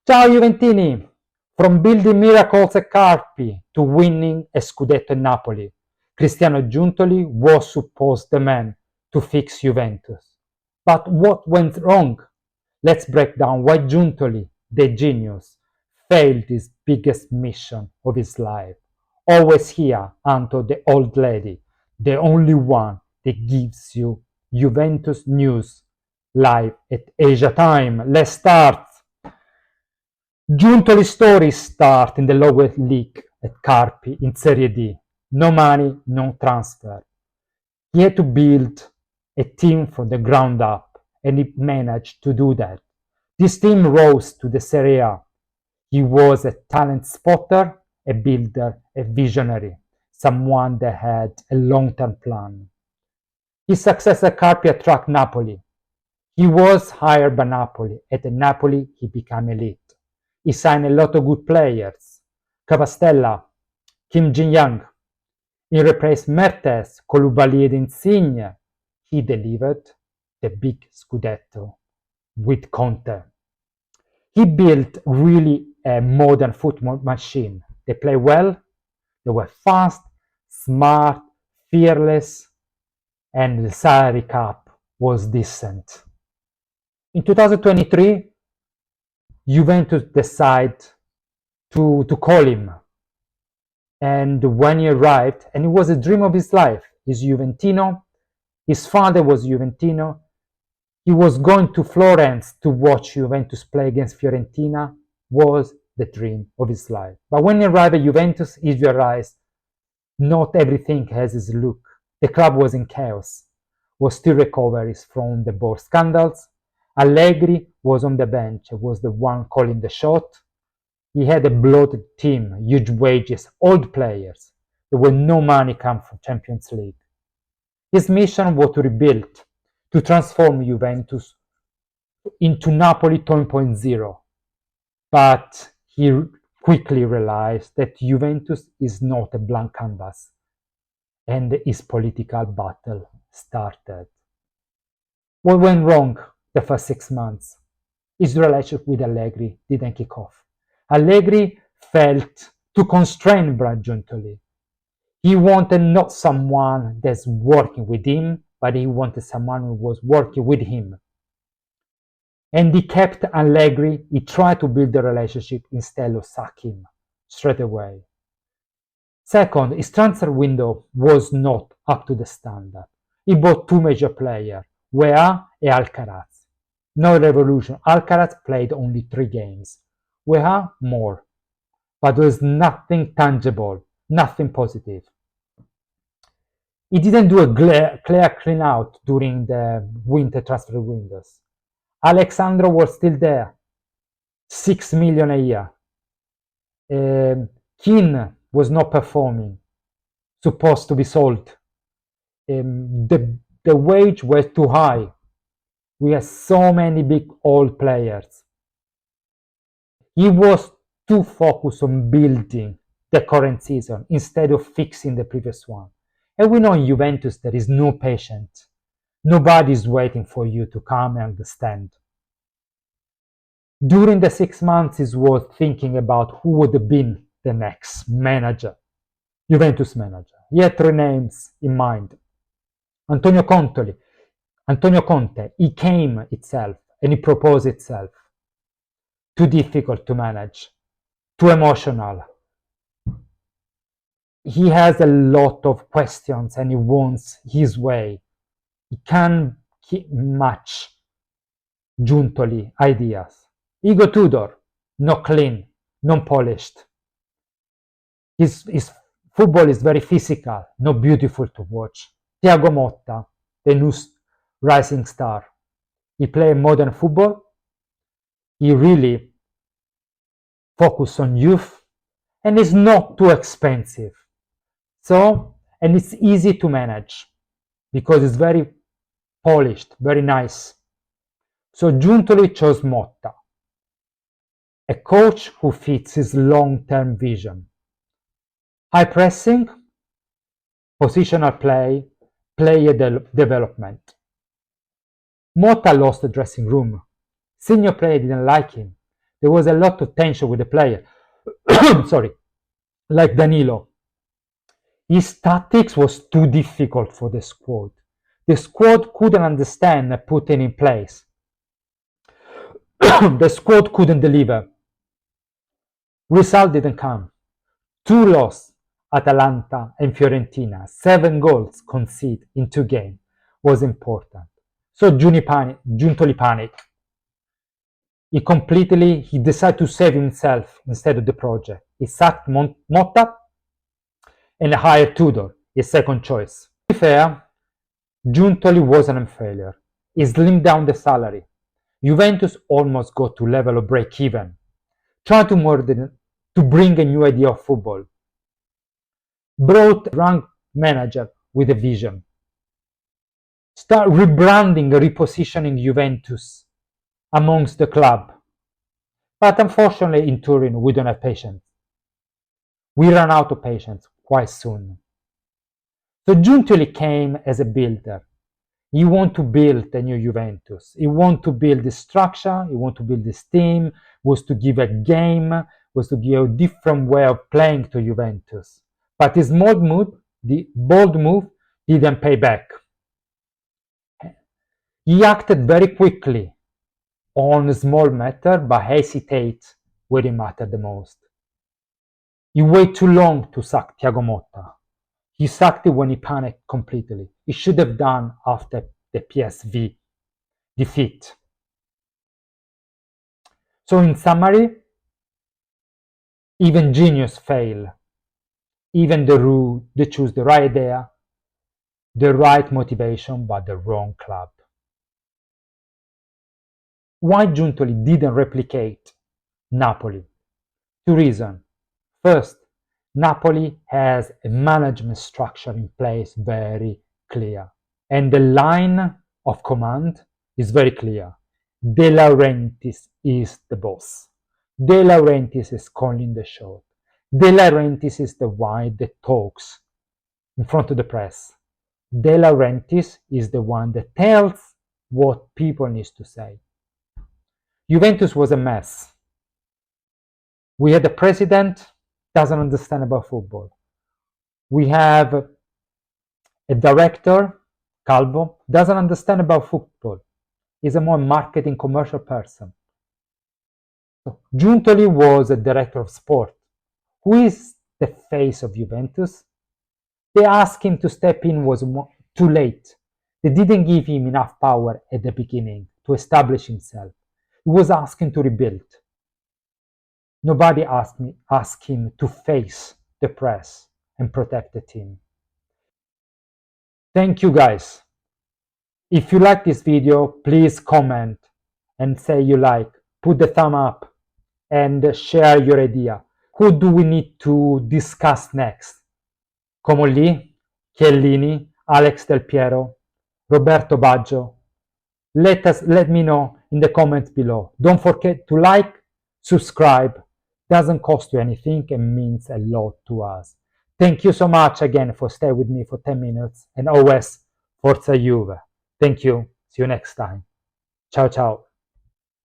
Ciao Juventini! From building miracles at Carpi to winning a Scudetto in Napoli, Cristiano Giuntoli was supposed the man to fix Juventus. But what went wrong? Let's break down why Giuntoli, the genius, failed his biggest mission of his life. Always here, Anto, the old lady, the only one that gives you Juventus news live at Asia time. Let's start. Giuntoli's story start in the lower league at Carpi in Serie D. No money, no transfer. He had to build a team from the ground up, and he managed to do that. This team rose to the serieA. He was a talent spotter, a builder, a visionary, someone that had a long-term plan. His success at Carpi attracted Napoli. He was hired by Napoli. At Napoli, he became elite. He signed a lot of good players. Cavastella, Kim Jin-young. He replaced Mertes, Koulibaly, and Insigne. He delivered the big Scudetto with Conte. He built really a modern football machine. They play well, they were fast, smart, fearless, and the salary cap was decent. In 2023, Juventus decided to call him. And when he arrived, and it was a dream of his life, he's Juventino, his father was Juventino, he was going to Florence to watch Juventus play against Fiorentina, was the dream of his life. But when he arrived at Juventus, he realized not everything has its look. The club was in chaos, was still recovering from the board scandals. Allegri was on the bench, was the one calling the shot. He had a bloated team, huge wages, old players. There was no money come from Champions League. His mission was to rebuild, to transform Juventus into Napoli 2.0. But he quickly realized that Juventus is not a blank canvas, and his political battle started. What went wrong the first 6 months? His relationship with Allegri didn't kick off. Allegri felt to constrain Brad Giuntoli. He wanted not someone that's working with him, but he wanted someone who was working with him. And he kept Allegri. He tried to build the relationship instead of sack him straight away. Second, his transfer window was not up to the standard. He bought two major players, Weah and Alcaraz. No revolution. Alcaraz played only 3 games. Weah more. But there was nothing tangible, nothing positive. He didn't do a clear clean out during the winter transfer windows. Alexandro was still there, 6 million a year. Keane was not performing, supposed to be sold. The wage was too high. We had so many big old players. He was too focused on building the current season instead of fixing the previous one. And we know in Juventus there is no patience. Nobody's waiting for you to come and understand. During the 6 months, he was thinking about who would have been the next manager, Juventus manager. He had 3 names in mind. Antonio Conte, he came itself and he proposed itself. Too difficult to manage, too emotional. He has a lot of questions and he wants his way. He can't match Giuntoli ideas. Igor Tudor, not clean, non-polished. His football is very physical, not beautiful to watch. Thiago Motta, the new rising star. He plays modern football. He really focuses on youth and is not too expensive. So, and it's easy to manage because it's very polished, very nice. So Giuntoli chose Motta, a coach who fits his long-term vision. High pressing, positional play, player development. Motta lost the dressing room. Senior player didn't like him. There was a lot of tension with the player. Sorry, like Danilo. His tactics was too difficult for the squad. The squad couldn't understand and put it in place. The squad couldn't deliver. Result didn't come. 2 losses, Atalanta and Fiorentina, 7 goals conceded in 2 games was important. So Giuntoli panicked. He decided to save himself instead of the project. He sacked Motta and hired Tudor, his second choice. To be fair, Giuntoli wasn't a failure. He slimmed down the salary. Juventus almost got to level of break-even. Tried to bring a new idea of football. Brought a young manager with a vision. Start rebranding, repositioning Juventus amongst the club. But unfortunately in Turin we don't have patience. We ran out of patience quite soon. So Giuntoli came as a builder. He wanted to build a new Juventus. He wanted to build the structure, he wanted to build this team, was to give a game, was to give a different way of playing to Juventus. But his bold move didn't pay back. He acted very quickly on a small matter, but hesitate where it mattered the most. He waited too long to sack Thiago Motta. He sacked it when he panicked completely. He should have done after the PSV defeat. So in summary, even genius fail. Even they choose the right idea, the right motivation, but the wrong club. Why Giuntoli didn't replicate Napoli? 2 reasons. First, Napoli has a management structure in place very clear. And the line of command is very clear. De Laurentiis is the boss. De Laurentiis is calling the shot. De Laurentiis is the one that talks in front of the press. De Laurentiis is the one that tells what people need to say. Juventus was a mess. We had a president doesn't understand about football. We have a director, Calvo, doesn't understand about football. He's a more marketing commercial person. So, Giuntoli was a director of sport. Who is the face of Juventus? They asked him to step in was too late. They didn't give him enough power at the beginning to establish himself. He was asking to rebuild. Nobody asked him to face the press and protect the team. Thank you guys. If you like this video, please comment and say you like. Put the thumb up and share your idea. Who do we need to discuss next? Comolli, Chiellini, Alex Del Piero, Roberto Baggio. Let me know in the comments below. Don't forget to like, subscribe. Doesn't cost you anything and means a lot to us. Thank you so much again for staying with me for 10 minutes and always Forza Juve. Thank you. See you next time. Ciao, ciao.